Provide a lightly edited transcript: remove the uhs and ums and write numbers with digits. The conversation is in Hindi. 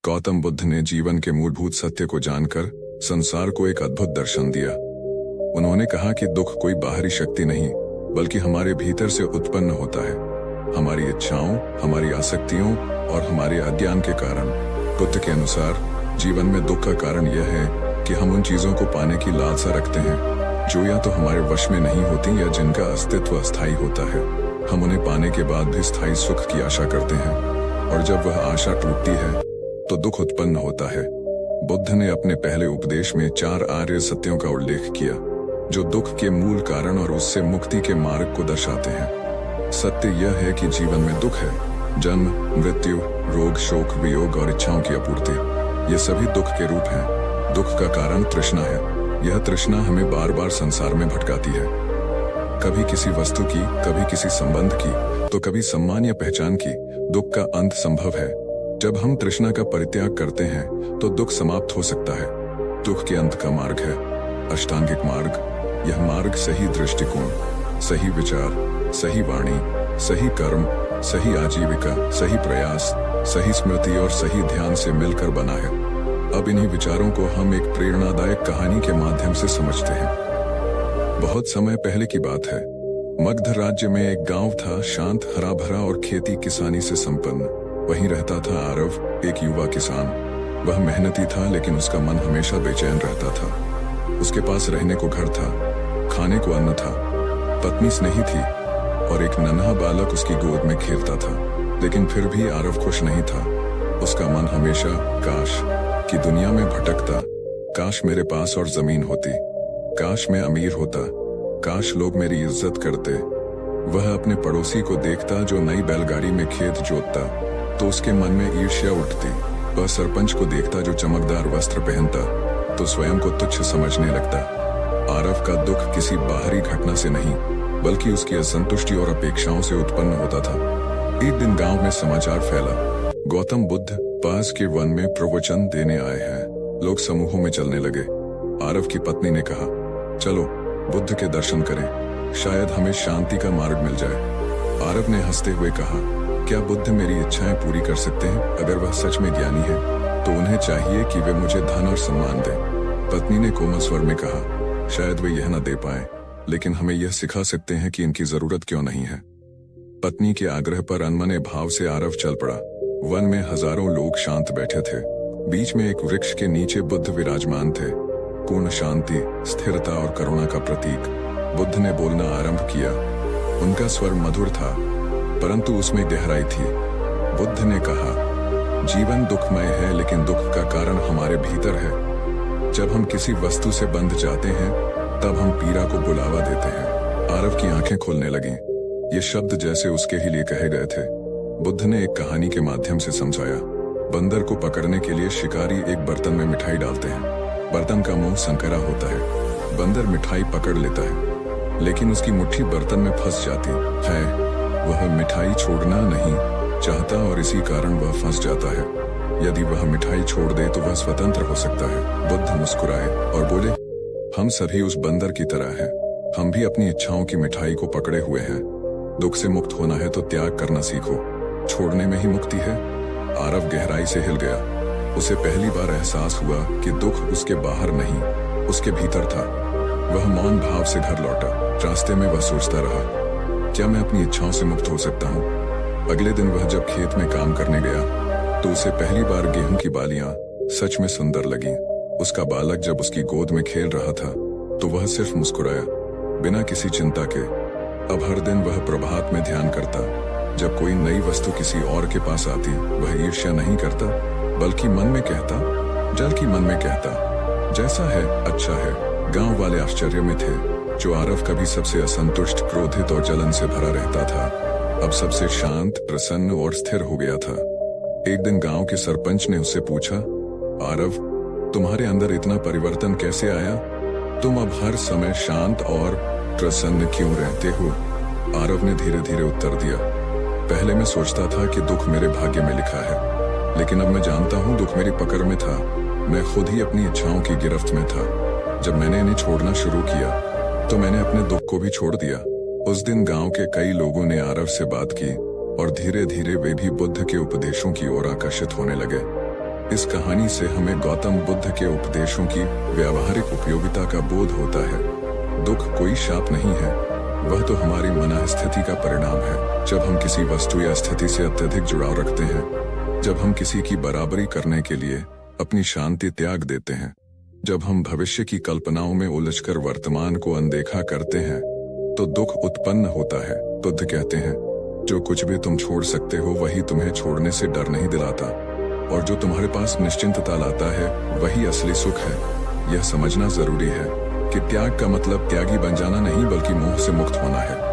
गौतम बुद्ध ने जीवन के मूलभूत सत्य को जानकर संसार को एक अद्भुत दर्शन दिया। उन्होंने कहा कि दुख कोई बाहरी शक्ति नहीं, बल्कि हमारे भीतर से उत्पन्न होता है, हमारी इच्छाओं, हमारी आसक्तियों और हमारे अज्ञान के कारण। बुद्ध के अनुसार जीवन में दुख का कारण यह है कि हम उन चीजों को पाने की लालसा रखते हैं जो या तो हमारे वश में नहीं होती या जिनका अस्तित्व अस्थायी होता है। हम उन्हें पाने के बाद भी स्थायी सुख की आशा करते हैं, और जब वह आशा टूटती है तो दुख उत्पन्न होता है। बुद्ध ने अपने पहले उपदेश में 4 आर्य सत्यों का उल्लेख किया, जो दुख के मूल कारण और उससे मुक्ति के मार्ग को दर्शाते हैं। सत्य यह है कि जीवन में दुख है, जन्म, मृत्यु, रोग, शोक, वियोग और इच्छाओं की आपूर्ति, ये सभी दुख के रूप हैं। दुख का कारण तृष्णा है। यह तृष्णा हमें बार बार संसार में भटकाती है, कभी किसी वस्तु की, कभी किसी संबंध की, तो कभी सम्मान या पहचान की। दुख का अंत संभव है। जब हम तृष्णा का परित्याग करते हैं तो दुख समाप्त हो सकता है। दुख के अंत का मार्ग है अष्टांगिक मार्ग। यह मार्ग सही दृष्टिकोण, सही विचार, सही वाणी, सही कर्म, सही आजीविका, सही प्रयास, सही स्मृति और सही ध्यान से मिलकर बना है। अब इन्हीं विचारों को हम एक प्रेरणादायक कहानी के माध्यम से समझते हैं। बहुत समय पहले की बात है। मगध राज्य में एक गांव था, शांत, हरा भरा और खेती किसानी से संपन्न। वहीं रहता था आरव, एक युवा किसान। वह मेहनती था, लेकिन उसका मन हमेशा बेचैन रहता था। उसके पास रहने को घर था, खाने को अन्न था, पत्नी स्नेही थी और एक नन्हा बालक उसकी गोद में खेलता था। लेकिन फिर भी आरव खुश नहीं था। उसका मन हमेशा काश की दुनिया में भटकता। काश मेरे पास और जमीन होती, काश मैं अमीर होता, काश लोग मेरी इज्जत करते। वह अपने पड़ोसी को देखता जो नई बैलगाड़ी में खेत जोतता तो उसके मन में ईर्ष्या उठती। वह सरपंच को देखता जो चमकदार वस्त्र पहनता तो स्वयं को तुच्छ समझने लगता। आरव का दुख किसी बाहरी घटना से नहीं, बल्कि उसकी असंतुष्टि और अपेक्षाओं से उत्पन्न होता था। एक दिन गांव में समाचार फैला, गौतम बुद्ध पास के वन में प्रवचन देने आए हैं। लोग समूहों में चलने लगे। आरव की पत्नी ने कहा, चलो बुद्ध के दर्शन करें, शायद हमें शांति का मार्ग मिल जाए। आरव ने हंसते हुए कहा, क्या बुद्ध मेरी इच्छाएं पूरी कर सकते हैं? अगर वह सच में ज्ञानी है तो उन्हें चाहिए कि वे मुझे धन और सम्मान दें। पत्नी ने कोमल स्वर में कहा, शायद वे यह न दे पाए, लेकिन हमें यह सिखा सकते हैं कि इनकी जरूरत क्यों नहीं है। पत्नी के आग्रह पर अनमने भाव से आरव चल पड़ा। वन में हजारों लोग शांत बैठे थे। बीच में एक वृक्ष के नीचे बुद्ध विराजमान थे, पूर्ण शांति, स्थिरता और करुणा का प्रतीक। बुद्ध ने बोलना आरंभ किया। उनका स्वर मधुर था, परंतु उसमें गहराई थी। बुद्ध ने कहा, जीवन दुखमय है, लेकिन दुख का कारण हमारे भीतर है। जब हम किसी वस्तु से बंध जाते हैं तब हम पीड़ा को बुलावा देते हैं। आरव की आंखें खुलने लगीं। ये शब्द जैसे उसके ही लिए कहे गए थे। बुद्ध ने एक कहानी के माध्यम से समझाया। बंदर को पकड़ने के लिए शिकारी एक बर्तन में मिठाई डालते हैं। बर्तन का मुंह संकरा होता है। बंदर मिठाई पकड़ लेता है, लेकिन उसकी मुट्ठी बर्तन में फंस जाती है। वह मिठाई छोड़ना नहीं चाहता और इसी कारण वह फंस जाता है। यदि वह मिठाई छोड़ दे तो वह स्वतंत्र हो सकता है। बुद्ध मुस्कुराए और बोले, हम सभी उस बंदर की तरह हैं। हम भी अपनी इच्छाओं की मिठाई को पकड़े हुए हैं। दुख से मुक्त होना है तो त्याग करना सीखो, छोड़ने में ही मुक्ति है। आरव गहराई से हिल गया। उसे पहली बार एहसास हुआ कि दुख उसके बाहर नहीं, उसके भीतर था। वह मौन भाव से घर लौटा। रास्ते में वह सोचता रहा, क्या मैं अपनी इच्छाओं से मुक्त हो सकता हूँ? अगले दिन वह जब खेत में काम करने गया तो उसे पहली बार गेहूं की बालियां सच में सुंदर लगीं। उसका बालक जब उसकी गोद में खेल रहा था तो वह सिर्फ मुस्कुराया, बिना किसी चिंता के। अब हर दिन वह प्रभात में ध्यान करता। जब कोई नई वस्तु किसी और के पास आती, वह ईर्ष्या नहीं करता, बल्कि मन में कहता, जल की मन में कहता, जैसा है अच्छा है। गांव वाले आश्चर्य में थे। जो आरव कभी सबसे असंतुष्ट, क्रोधित और जलन से भरा रहता था, अब सबसे शांत, प्रसन्न और स्थिर हो गया था। एक दिन गांव के सरपंच ने उससे पूछा, आरव, तुम्हारे अंदर इतना परिवर्तन कैसे आया? तुम अब हर समय शांत और प्रसन्न क्यों रहते हो? आरव ने धीरे धीरे उत्तर दिया, पहले मैं सोचता था कि दुख मेरे भाग्य में लिखा है, लेकिन अब मैं जानता हूँ दुख मेरी पकड़ में था। मैं खुद ही अपनी इच्छाओं की गिरफ्त में था। जब मैंने इन्हें छोड़ना शुरू किया तो मैंने अपने दुख को भी छोड़ दिया। उस दिन गांव के कई लोगों ने आरव से बात की और धीरे धीरे वे भी बुद्ध के उपदेशों की ओर आकर्षित होने लगे। इस कहानी से हमें गौतम बुद्ध के उपदेशों की व्यावहारिक उपयोगिता का बोध होता है। दुख कोई शाप नहीं है, वह तो हमारी मनःस्थिति का परिणाम है। जब हम किसी वस्तु या स्थिति से अत्यधिक जुड़ाव रखते हैं, जब हम किसी की बराबरी करने के लिए अपनी शांति त्याग देते हैं, जब हम भविष्य की कल्पनाओं में उलझकर वर्तमान को अनदेखा करते हैं, तो दुख उत्पन्न होता है। बुद्ध कहते हैं, जो कुछ भी तुम छोड़ सकते हो वही तुम्हें छोड़ने से डर नहीं दिलाता, और जो तुम्हारे पास निश्चिंतता लाता है वही असली सुख है। यह समझना जरूरी है कि त्याग का मतलब त्यागी बन जाना नहीं, बल्कि मोह से मुक्त होना है।